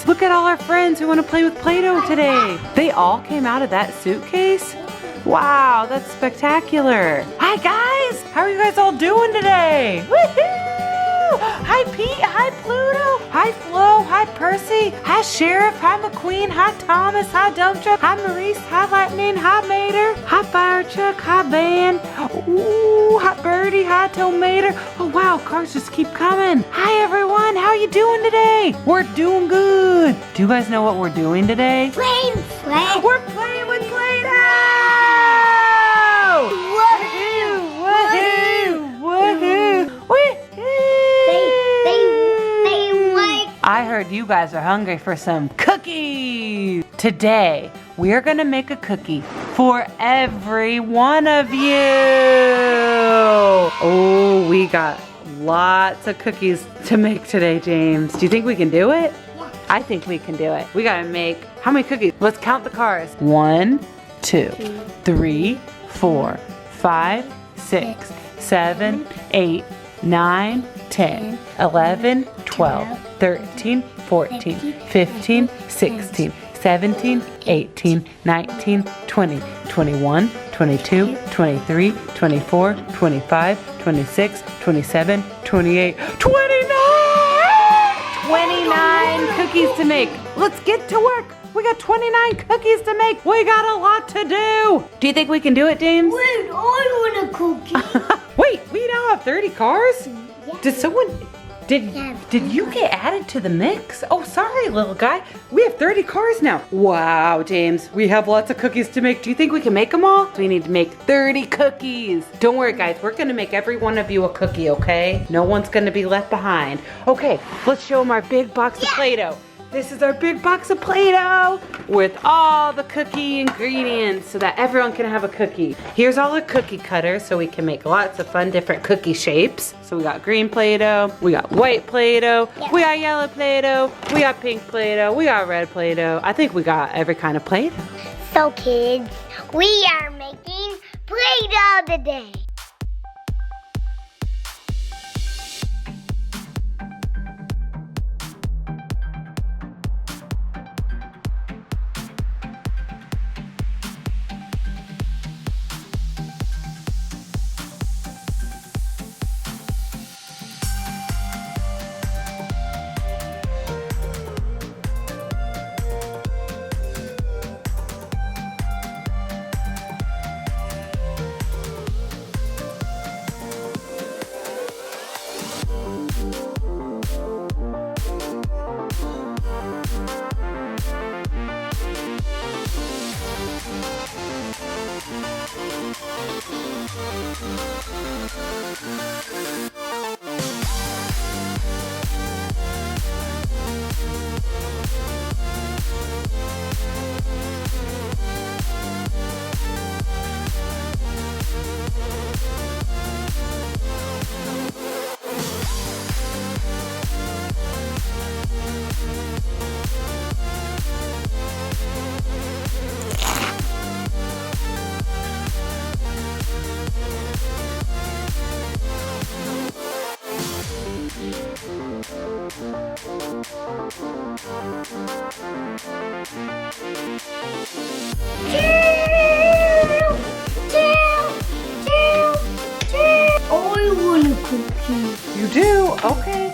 Look at all our friends who want to play with Play-Doh today. They all came out of that suitcase? Wow, that's spectacular. Hi guys, how are you guys all doing today? Woohoo! Hi Pete, hi Pluto, hi Flo, hi Percy, hi Sheriff, hi McQueen, hi Thomas, hi Dump Truck, hi Maurice, hi Lightning, hi Mater, hi Fire Truck, hi Van, ooh, hi Birdie, hi Tomater. Oh wow, cars just keep coming. Hi everyone, how are you doing today? We're doing good. Do you guys know what we're doing today? Playing. We're playing with Play-Doh! Woohoo! Woohoo! Woohoo! They like. I heard you guys are hungry for some cookies. Today, we are gonna make a cookie for every one of you. Oh, we got lots of cookies to make today, James. Do you think we can do it? Yeah. I think we can do it. We gotta make, how many cookies? Let's count the cars. 1, 2, 3, 4, 5, 6, 7, 8, 9, 10, 11, 12, 13, 14, 15, 16, 17, 18, 19, 20, 21, 22, 23, 24, 25, 26, 27, 28, 29! 29 cookies to make. Let's get to work. We got 29 cookies to make. We got a lot to do. Do you think we can do it, James? Wait, I want a cookie. Wait, we now have 30 cars? Yeah. Did someone, did you get added to the mix? Oh, sorry, little guy. We have 30 cars now. Wow, James, we have lots of cookies to make. Do you think we can make them all? We need to make 30 cookies. Don't worry, guys. We're gonna make every one of you a cookie, okay? No one's gonna be left behind. Okay, let's show them our big box of Play-Doh. This is our big box of Play-Doh with all the cookie ingredients so that everyone can have a cookie. Here's all the cookie cutters so we can make lots of fun different cookie shapes. So we got green Play-Doh, we got white Play-Doh, we got yellow Play-Doh, we got pink Play-Doh, we got red Play-Doh. I think we got every kind of Play-Doh. So kids, we are making Play-Doh today. I want a cookie. You do? Okay.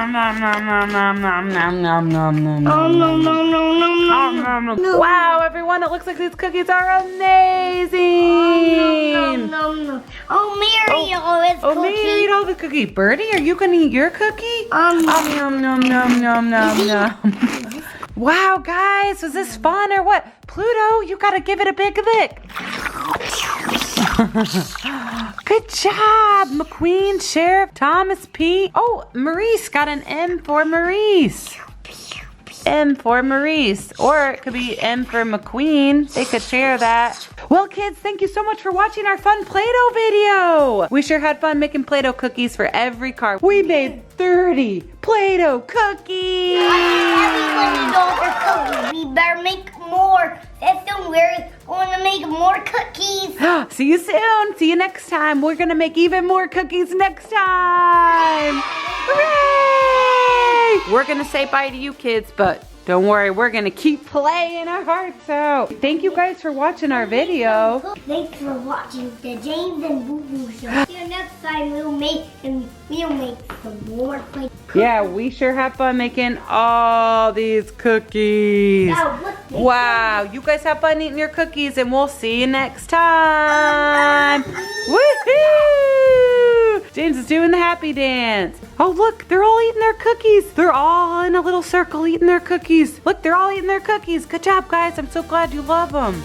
Wow, everyone, it looks like these cookies are amazing. Oh, Mary, it's Oh, Mary ate all the cookie. Birdie, are you gonna eat your cookie? Nom, nom, nom, nom, nom, nom. Wow, guys, was this fun or what? Pluto, you gotta give it a big lick. Good job, McQueen, Sheriff, Thomas, Pete. Oh, Maurice got an M for Maurice. M for Maurice, or it could be M for McQueen. They could share that. Well, kids, thank you so much for watching our fun Play-Doh video. We sure had fun making Play-Doh cookies for every car. We made 30 Play-Doh cookies. Everybody knows their cookies. We better make more. That's we're going to make more cookies. See you soon. See you next time. We're gonna make even more cookies next time. Hooray! We're gonna say bye to you kids, but don't worry, we're gonna keep playing our hearts out. Thank you guys for watching our video. Thanks for watching the James and Boo Boo Show. See you next time. We'll make some more cookies. Yeah, we sure have fun making all these cookies. Wow, you guys have fun eating your cookies, and we'll see you next time. Woohoo! James is doing the happy dance. Oh, look, they're all eating their cookies. They're all in a little circle eating their cookies. Look, they're all eating their cookies. Good job, guys. I'm so glad you love them.